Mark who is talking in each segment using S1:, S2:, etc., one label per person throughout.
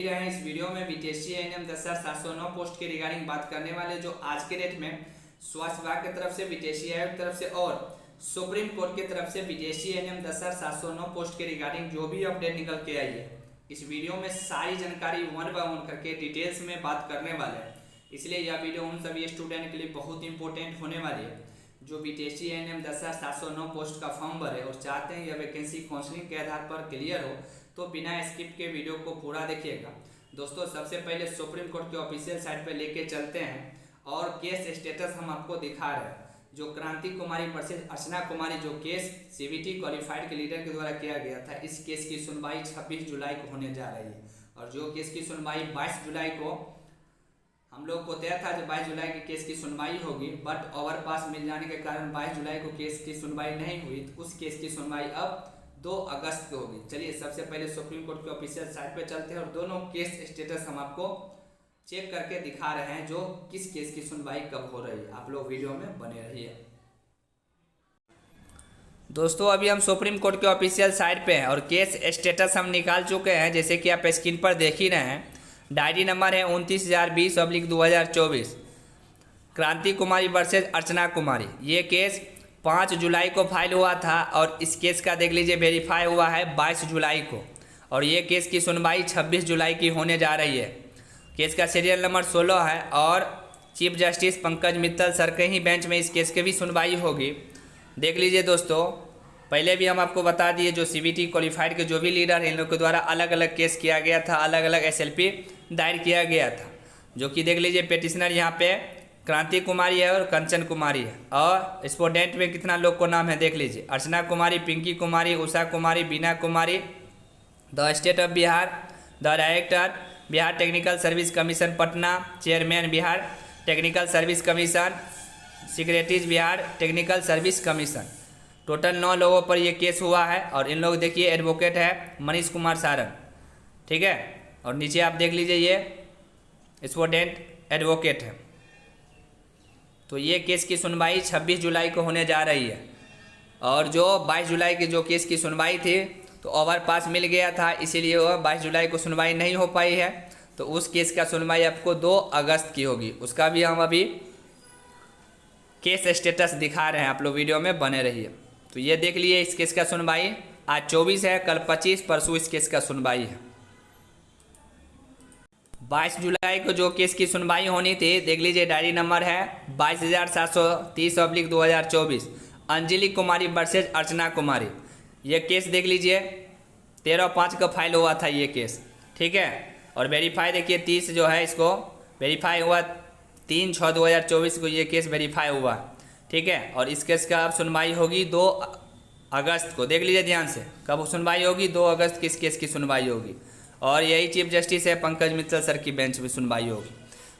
S1: इस वीडियो में BTSC ANM 10,709 post के रिगार्डिंग बात करने वाले, जो आज के डेट में स्वास्थ्य विभाग की तरफ से, बीटीएससी आयोग की तरफ से और सुप्रीम कोर्ट की तरफ से बीटीएससी एएनएम 10,709 पोस्ट के रिगार्डिंग जो भी अपडेट निकल के आई है, इस वीडियो में सारी जानकारी वन बाय वन करके डिटेल्स में बात करने वाले हैं। इसलिए यह वीडियो उन सभी स्टूडेंट के लिए बहुत इंपॉर्टेंट होने वाली है जो बीटीएससी एएनएम 10,709 पोस्ट का फॉर्म भरे और चाहते हैं यह वैकेंसी काउंसलिंग के आधार पर क्लियर हो, तो बिना स्किप के वीडियो को पूरा देखिएगा। दोस्तों, सबसे पहले सुप्रीम कोर्ट के ऑफिशियल साइट पे लेके चलते हैं और केस स्टेटस हम आपको दिखा रहे हैं। जो क्रांति कुमारी वर्सेस अर्चना कुमारी जो केस सीबीटी क्वालिफाइड के लीडर के द्वारा किया गया था, इस केस की सुनवाई 26 जुलाई को होने जा रही है और जो केस की सुनवाई 22 जुलाई को हम लोग को तय था, जो 22 जुलाई के केस की सुनवाई होगी, बट ओवरपास मिल जाने के कारण 22 जुलाई को केस की सुनवाई नहीं हुई। तो उस केस की सुनवाई अब 2 अगस्त को होगी। चलिए सबसे पहले सुप्रीम कोर्ट के ऑफिशियल साइट पे चलते हैं और दोनों केस स्टेटस हम आपको चेक करके दिखा रहे हैं, जो किस केस की सुनवाई कब हो रही है। आप लोग वीडियो में बने रहिए। दोस्तों, अभी हम सुप्रीम कोर्ट के ऑफिशियल साइट पे हैं और केस स्टेटस हम निकाल चुके हैं, जैसे कि आप स्क्रीन पर देख ही रहे हैं। डायरी नंबर है 29,020/2024, क्रांति कुमारी वर्सेस अर्चना कुमारी। ये केस 5 जुलाई को फाइल हुआ था और इस केस का देख लीजिए वेरीफाई हुआ है 22 जुलाई को और ये केस की सुनवाई 26 जुलाई की होने जा रही है। केस का सीरियल नंबर 16 है और chief justice Pankaj Mittal sir के ही बेंच में इस केस की भी सुनवाई होगी। देख लीजिए दोस्तों, पहले भी हम आपको बता दिए, जो सीबीटी क्वालिफाइड के जो भी लीडर हैं, इन लोग के द्वारा अलग अलग केस किया गया था, अलग अलग एसएलपी दायर किया गया था, जो कि देख लीजिए पेटिशनर यहाँ पे क्रांति कुमारी है और कंचन कुमारी है और स्पोडेंट में कितना लोग को नाम है देख लीजिए। Archana Kumari, Pinki Kumari, Usha Kumari, Bina Kumari, the state of Bihar, the director Bihar technical service commission Patna, chairman Bihar technical service commission, secretaries Bihar technical service commission. Total 9 लोगों पर यह केस हुआ है और इन लोग देखिए एडवोकेट है मनीष कुमार सारन, ठीक है। और नीचे आप देख लीजिए ये स्टूडेंट एडवोकेट है। तो ये केस की सुनवाई 26 जुलाई को होने जा रही है और जो 22 जुलाई की जो केस की सुनवाई थी तो ओवरपास मिल गया था, इसीलिए वह 22 जुलाई को सुनवाई नहीं हो पाई है। तो उस केस का सुनवाई आपको 2 अगस्त की होगी। उसका भी हम अभी केस स्टेटस दिखा रहे हैं, आप लोग वीडियो में बने रहिए। तो ये देख लिए इस केस का सुनवाई आज 24 है, कल 25, परसों इस केस का सुनवाई है। 22 जुलाई को जो केस की सुनवाई होनी थी, देख लीजिए डायरी नंबर है 22,730/2024, अंजलि कुमारी वर्सेज अर्चना कुमारी। ये केस देख लीजिए 13/5 का फाइल हुआ था ये केस, ठीक है। और वेरीफाई देखिए 30 जो है इसको वेरीफाई हुआ, 3/6/2024 को ये केस वेरीफाई हुआ, ठीक है। और इस केस का अब सुनवाई होगी 2 अगस्त को। देख लीजिए ध्यान से, कब सुनवाई होगी, 2 अगस्त की इस केस की सुनवाई होगी और यही चीफ जस्टिस है पंकज मित्तल सर की बेंच में सुनवाई होगी।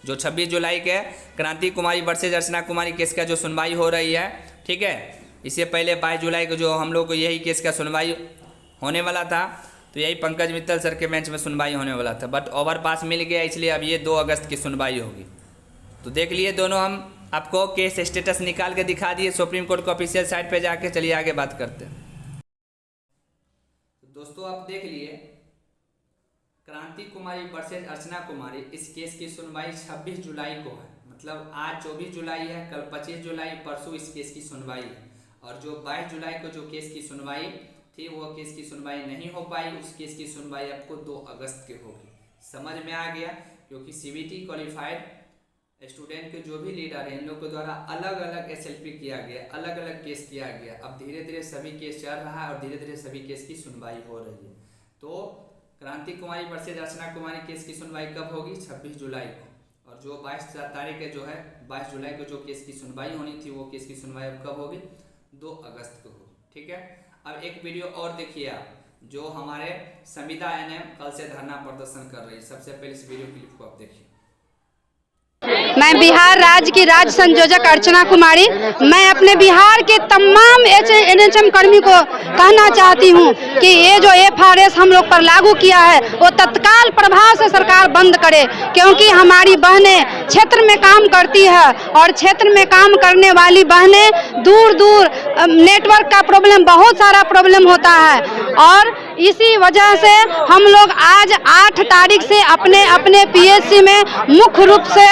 S1: जो 26 जुलाई के क्रांति कुमारी वर्सेज अर्चना कुमारी केस का जो सुनवाई हो रही है, ठीक है। इससे पहले 22 जुलाई को जो हम लोग को यही केस का सुनवाई होने वाला था, तो यही पंकज मित्तल सर के बेंच में सुनवाई होने वाला था, बट ओवरपास मिल गया, इसलिए अब ये 2 अगस्त की सुनवाई होगी। तो देख लिए दोनों हम आपको केस स्टेटस निकाल के दिखा दिए सुप्रीम कोर्ट के ऑफिशियल साइट पे जाके। चलिए आगे बात करते हैं। तो दोस्तों, आप देख लिए क्रांति कुमारी वर्सेज अर्चना कुमारी, इस केस की सुनवाई 26 जुलाई को है, मतलब आज 24 जुलाई है, कल 25 जुलाई, परसों इस केस की सुनवाई है। और जो 22 जुलाई को जो केस की सुनवाई थी, वो केस की सुनवाई नहीं हो पाई, उस केस की सुनवाई आपको 2 अगस्त की होगी। समझ में आ गया? क्योंकि सीबीटी क्वालिफाइड स्टूडेंट के जो भी लीडर हैं, इन लोग के द्वारा अलग अलग एसएलपी किया गया, अलग अलग केस किया गया। अब धीरे धीरे सभी केस चल रहा है और धीरे धीरे सभी केस की सुनवाई हो रही है। तो क्रांति कुमारी वर्सेज अर्चना कुमारी केस की सुनवाई कब होगी? 26 जुलाई को। और जो 22 तारीख है जो है 22 जुलाई को जो केस की सुनवाई होनी थी, वो केस की सुनवाई अब कब होगी? 2 अगस्त को होगी, ठीक है। अब एक वीडियो और देखिए आप, जो हमारे संविदा एएनएम कल से धरना प्रदर्शन कर रही है। सबसे पहले इस वीडियो क्लिप को आप देखिए।
S2: मैं बिहार राज्य की राज्य संयोजक अर्चना कुमारी, मैं अपने बिहार के तमाम एनएचएम कर्मी को कहना चाहती हूं कि ये जो एफआरएस हम लोग पर लागू किया है, वो तत्काल प्रभाव से सरकार बंद करे, क्योंकि हमारी बहनें क्षेत्र में काम करती है और क्षेत्र में काम करने वाली बहनें दूर दूर नेटवर्क का प्रॉब्लम, बहुत सारा प्रॉब्लम होता है और इसी वजह से हम लोग आज 8 तारीख से अपने अपने पीएससी में मुख्य रूप से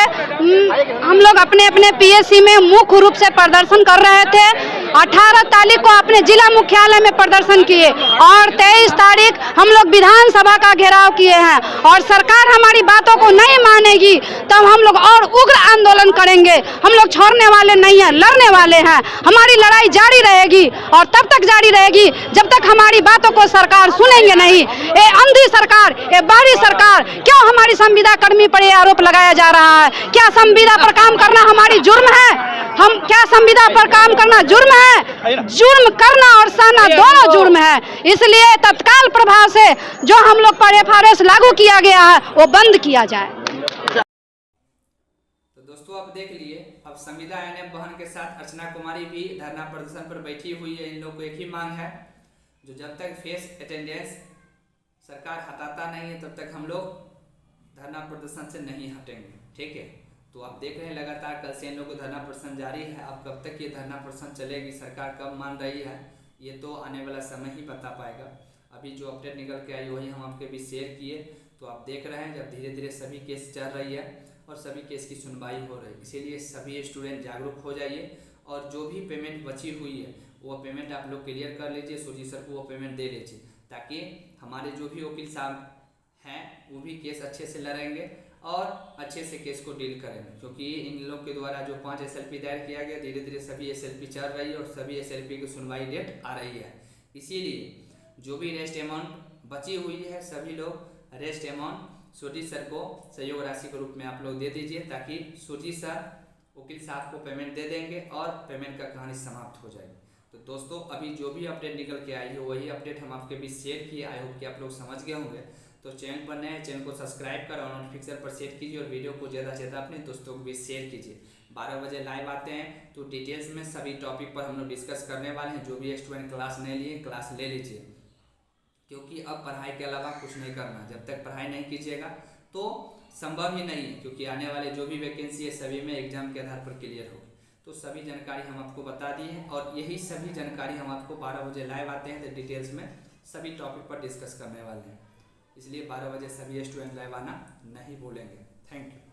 S2: हम लोग अपने अपने पीएससी में मुख्य रूप से प्रदर्शन कर रहे थे। 18 तारीख को अपने जिला मुख्यालय में प्रदर्शन किए और 23 तारीख हम लोग विधानसभा का घेराव किए हैं और सरकार हमारी बातों को नहीं मानेगी तब हम लोग और उग्र आंदोलन करेंगे। हम लोग छोड़ने वाले नहीं हैं, लड़ने वाले हैं। हमारी लड़ाई जारी रहेगी और तब तक जारी रहेगी जब तक हमारी बातों को सरकार सुनेंगे नहीं। ये अंधी सरकार, ये बाहरी सरकार, क्यों हमारी संविदा कर्मी पर ये आरोप लगाया जा रहा है? क्या संविदा पर काम करना हमारी जुर्म है? हम क्या संविदा पर काम करना जुर्म है? जुर्म करना और सहना दोनों जुर्म है। इसलिए तत्काल प्रभाव से जो हम लोग पर एफआरएस लागू किया गया है वो बंद किया जाए।
S1: तो दोस्तों आप देख लिए, अब संविदा एनएम बहन के साथ अर्चना कुमारी भी धरना प्रदर्शन पर बैठी हुई है। इन लोग को एक ही मांग है, जो जब तक फेस अटेंडेंस सरकार हटाता नहीं है तब तक हम लोग धरना प्रदर्शन से नहीं हटेंगे। ठीक है, तो आप देख रहे हैं लगातार कल से इन लोगों को धरना प्रदर्शन जारी है। अब कब तक ये धरना प्रदर्शन चलेगी, सरकार कब मान रही है, ये तो आने वाला समय ही बता पाएगा। अभी जो अपडेट निकल के आई वही हम आपके बीच शेयर किए। तो आप देख रहे हैं जब धीरे धीरे सभी केस चल रही है और सभी केस की सुनवाई हो रही है, इसीलिए सभी स्टूडेंट जागरूक हो जाइए और जो भी पेमेंट बची हुई है वो पेमेंट आप लोग क्लियर कर लीजिए। सुरजीत सर को वो पेमेंट दे लीजिए ताकि हमारे जो भी वकील साहब हैं वो भी केस अच्छे से लड़ेंगे और अच्छे से केस को डील करेंगे। क्योंकि इन लोग के द्वारा जो 5 SLP दायर किया गया, धीरे धीरे सभी SLP चल रही है और सभी SLP की सुनवाई डेट आ रही है। इसीलिए जो भी रेस्ट अमाउंट बची हुई है सभी लोग रेस्ट अमाउंट सुरजीत सर को सहयोग राशि के रूप में आप लोग दे दीजिए ताकि सुरजीत सर वकील साहब को पेमेंट दे देंगे और पेमेंट का कहानी समाप्त हो जाएगी। तो दोस्तों अभी जो भी अपडेट निकल के आई है वही अपडेट हम आपके बीच शेयर किए। आई होप कि आप लोग समझ गए होंगे। तो चैनल पर नए, चैनल को सब्सक्राइब कर और नोटिफिकेशन पर सेट कीजिए और वीडियो को ज़्यादा से ज़्यादा अपने दोस्तों को भी शेयर कीजिए। 12 बजे लाइव आते हैं तो डिटेल्स में सभी टॉपिक पर हम लोग डिस्कस करने वाले हैं। जो भी स्टूडेंट क्लास नहीं लिए क्लास ले लीजिए, क्योंकि अब पढ़ाई के अलावा कुछ नहीं करना। जब तक पढ़ाई नहीं कीजिएगा तो संभव ही नहीं है, क्योंकि आने वाले जो भी वैकेंसी है सभी में एग्जाम के आधार पर क्लियर होगी। तो सभी जानकारी हम आपको बता दी है और यही सभी जानकारी हम आपको 12 बजे लाइव आते हैं तो डिटेल्स में सभी टॉपिक पर डिस्कस करने वाले हैं। इसलिए 12 बजे सभी स्टूडेंट लाइव आना नहीं भूलेंगे। Thank you.